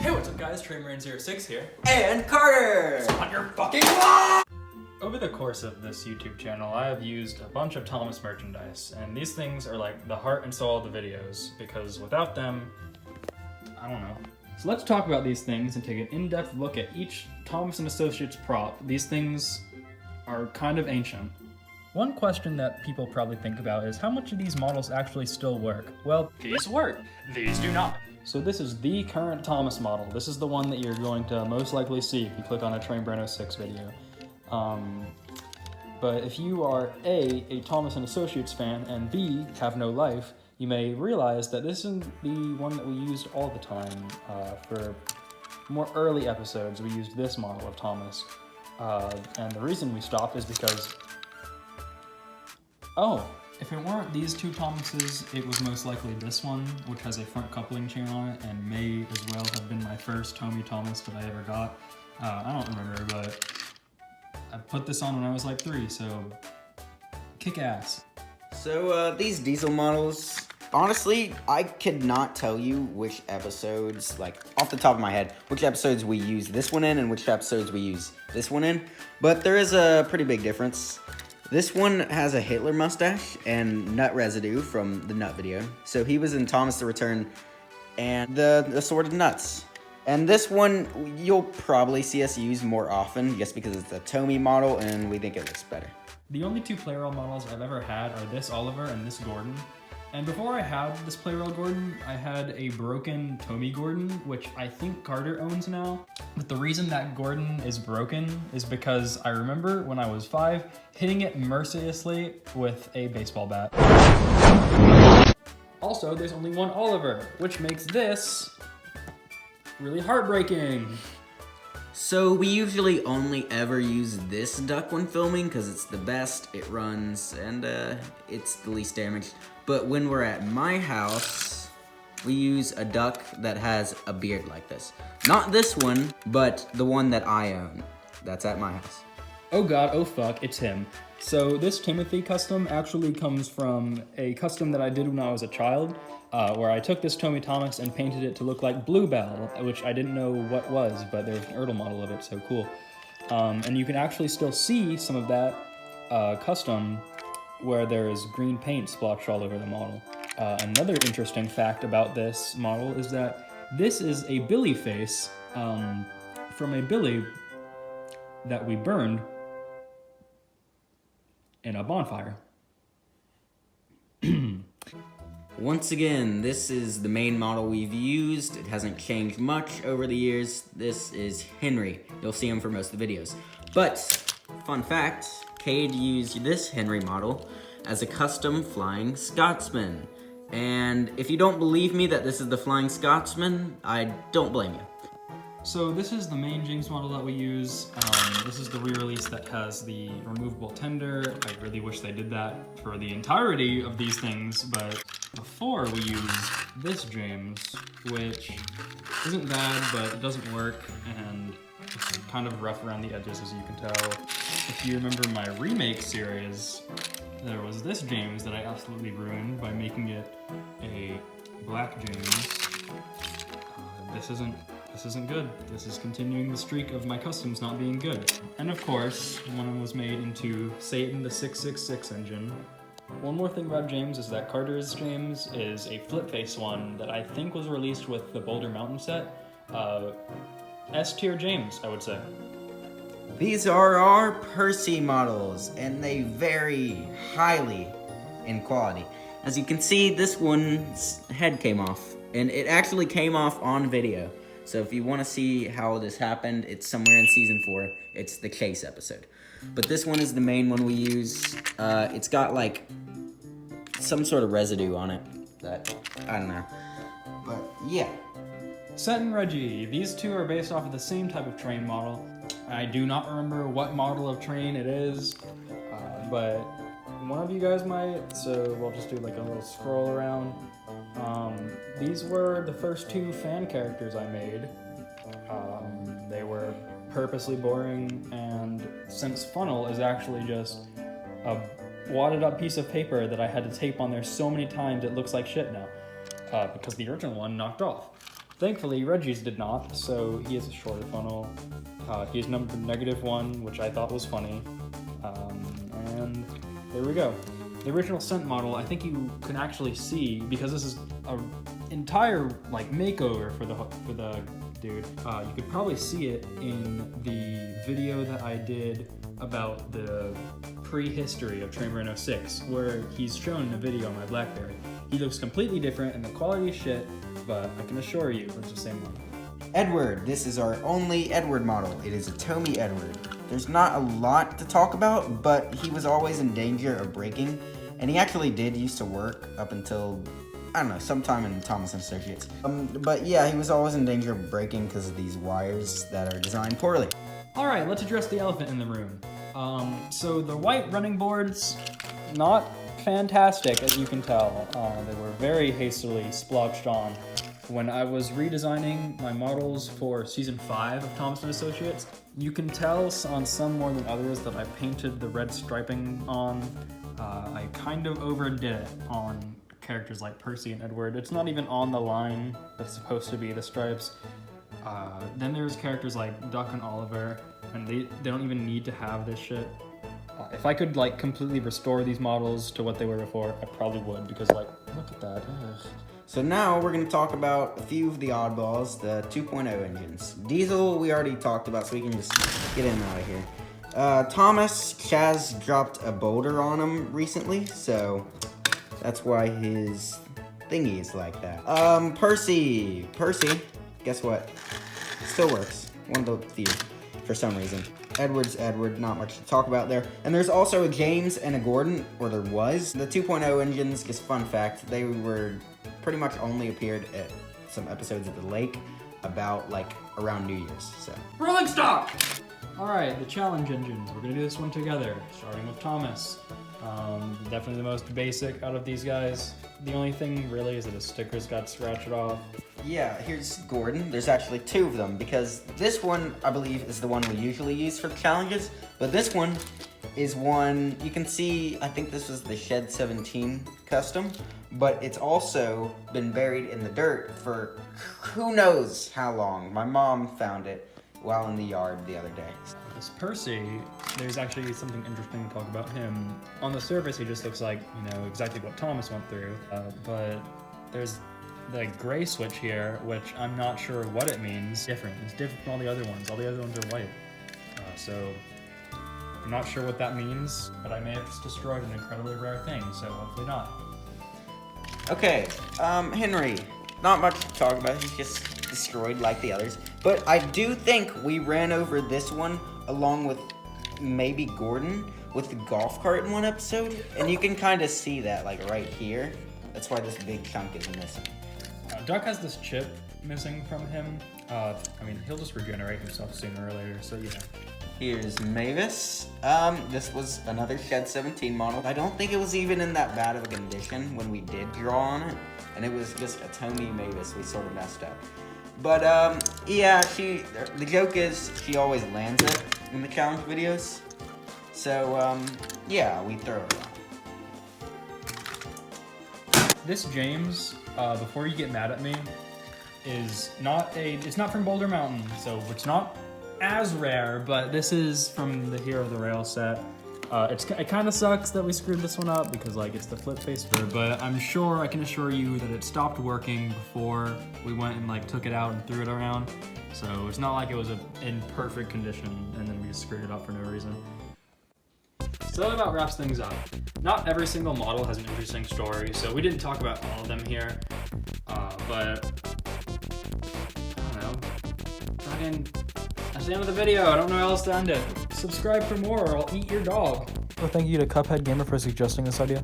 Hey, what's up guys, Trainbrain06 here. And Carter! So on your fucking wall! Over the course of this YouTube channel, I have used a bunch of Thomas merchandise, and these things are like the heart and soul of the videos, because without them, I don't know. So let's talk about these things and take an in-depth look at each Thomas & Associates prop. These things are kind of ancient. One question that people probably think about is how much of these models actually still work? Well, these work, these do not. So this is the current Thomas model. This is the one that you're going to most likely see if you click on a Trainbrain06 video. But if you are A, Thomas & Associates fan, and B, have no life, you may realize that this isn't the one that we used all the time. For more early episodes, we used this model of Thomas. And the reason we stopped is because, if it weren't these two Thomases, it was most likely this one, which has a front coupling chain on it, and may as well have been my first Tomy Thomas that I ever got. I don't remember, but I put this on when I was like 3, so kick ass. So these diesel models, honestly, I could not tell you which episodes, like off the top of my head, which episodes we use this one in and which episodes we use this one in, but there is a pretty big difference. This one has a Hitler mustache and nut residue from the nut video. So he was in Thomas the Return and the Assorted Nuts. And this one, you'll probably see us use more often just because it's a Tomy model and we think it looks better. The only two Playroll models I've ever had are this Oliver and this Gordon. And before I had this Playroll Gordon, I had a broken Tomy Gordon, which I think Carter owns now. But the reason that Gordon is broken is because I remember when I was 5, hitting it mercilessly with a baseball bat. Also, there's only one Oliver, which makes this really heartbreaking. So we usually only ever use this duck when filming because it's the best, it runs, and it's the least damaged. But when we're at my house, we use a duck that has a beard like this. Not this one, but the one that I own. That's at my house. Oh god, oh fuck, it's him. So this Timothy custom actually comes from a custom that I did when I was a child, where I took this Tomy Thomas and painted it to look like Bluebell, which I didn't know what was, but there's an Erdl model of it, so cool. And you can actually still see some of that custom where there is green paint splotched all over the model. Another interesting fact about this model is that this is a Billy face from a Billy that we burned in a bonfire. Once again, this is the main model we've used. It hasn't changed much over the years. This is Henry. You'll see him for most of the videos. But, fun fact, Cade used this Henry model as a custom Flying Scotsman. And if you don't believe me that this is the Flying Scotsman, I don't blame you. So this is the main James model that we use. This is the re-release that has the removable tender. I really wish they did that for the entirety of these things, but before we used this James, which isn't bad, but it doesn't work, and it's kind of rough around the edges, as you can tell. If you remember my remake series, there was this James that I absolutely ruined by making it a black James. This isn't good. This is continuing the streak of my customs not being good. And of course, one was made into Satan the 666 engine. One more thing about James is that Carter's James is a flip face one that I think was released with the Boulder Mountain set. S-tier James, I would say. These are our Percy models, and they vary highly in quality. As you can see, this one's head came off, and it actually came off on video. So if you want to see how this happened, it's somewhere in season 4. It's the chase episode. But this one is the main one we use. It's got like some sort of residue on it that, I don't know. But yeah. Set and Reggie. These two are based off of the same type of train model. I do not remember what model of train it is, but one of you guys might, so we'll just do like a little scroll around. These were the first 2 fan characters I made. They were purposely boring, and since Funnel is actually just a wadded up piece of paper that I had to tape on there so many times it looks like shit now, because the original one knocked off. Thankfully, Reggie's did not, so he has a shorter funnel. He's numbered -1, which I thought was funny. And there we go. The original scent model, I think you can actually see, because this is an entire like makeover for the dude. You could probably see it in the video that I did about the prehistory of Trainbrain06, where he's shown in a video on my BlackBerry. He looks completely different and the quality is shit, but I can assure you it's the same one. Edward, this is our only Edward model. It is a Tomy Edward. There's not a lot to talk about, but he was always in danger of breaking, and he actually did used to work up until, I don't know, sometime in Thomas & Associates. But yeah, he was always in danger of breaking because of these wires that are designed poorly. All right, let's address the elephant in the room. So the white running boards, not fantastic, as you can tell. They were very hastily splotched on. When I was redesigning my models for season 5 of Thomas & Associates, you can tell on some more than others that I painted the red striping on. I kind of overdid it on characters like Percy and Edward. It's not even on the line that's supposed to be the stripes. Then there's characters like Duck and Oliver, and they don't even need to have this shit. If I could like completely restore these models to what they were before, I probably would, because like, look at that. Ugh. So now we're going to talk about a few of the oddballs, the 2.0 engines. Diesel we already talked about, so we can just get him out of here. Thomas, Chaz dropped a boulder on him recently, so that's why his thingy is like that. Percy, guess what? Still works. One of the few, for some reason. Edward's Edward, not much to talk about there. And there's also a James and a Gordon, or there was. The 2.0 engines, just fun fact, they were pretty much only appeared at some episodes of The Lake about like around New Year's, so. Rolling stock! All right, the challenge engines. We're gonna do this one together, starting with Thomas. Definitely the most basic out of these guys. The only thing really is that his stickers got scratched off. Yeah, here's Gordon. There's actually 2 of them because this one, I believe, is the one we usually use for the challenges, but this one is one, you can see, I think this was the Shed 17 custom, but it's also been buried in the dirt for who knows how long. My mom found it while in the yard the other day. This Percy, there's actually something interesting to talk about him. On the surface, he just looks like, you know, exactly what Thomas went through, but there's the gray switch here, which I'm not sure what it means. It's different from all the other ones. All the other ones are white. So I'm not sure what that means, but I may have just destroyed an incredibly rare thing, so hopefully not. Okay, Henry, not much to talk about. He's just destroyed like the others. But I do think we ran over this one along with maybe Gordon with the golf cart in one episode. And you can kind of see that like right here. That's why this big chunk is missing. Duck has this chip missing from him. I mean, he'll just regenerate himself sooner or later, so yeah. Here's Mavis. This was another Shed 17 model. I don't think it was even in that bad of a condition when we did draw on it. And it was just a Tomy Mavis we sort of messed up. But, yeah, the joke is she always lands it in the challenge videos. So, yeah, we throw it on. This James, before you get mad at me, is it's not from Boulder Mountain, so it's not as rare, but this is from the Hero of the Rail set. It kind of sucks that we screwed this one up because like it's the flip face, but I can assure you that it stopped working before we went and like took it out and threw it around. So it's not like it was in perfect condition and then we just screwed it up for no reason. So that about wraps things up. Not every single model has an interesting story, so we didn't talk about all of them here, but I don't know. That's the end of the video. I don't know how else to end it. Subscribe for more or I'll eat your dog. So thank you to Cuphead Gamer for suggesting this idea.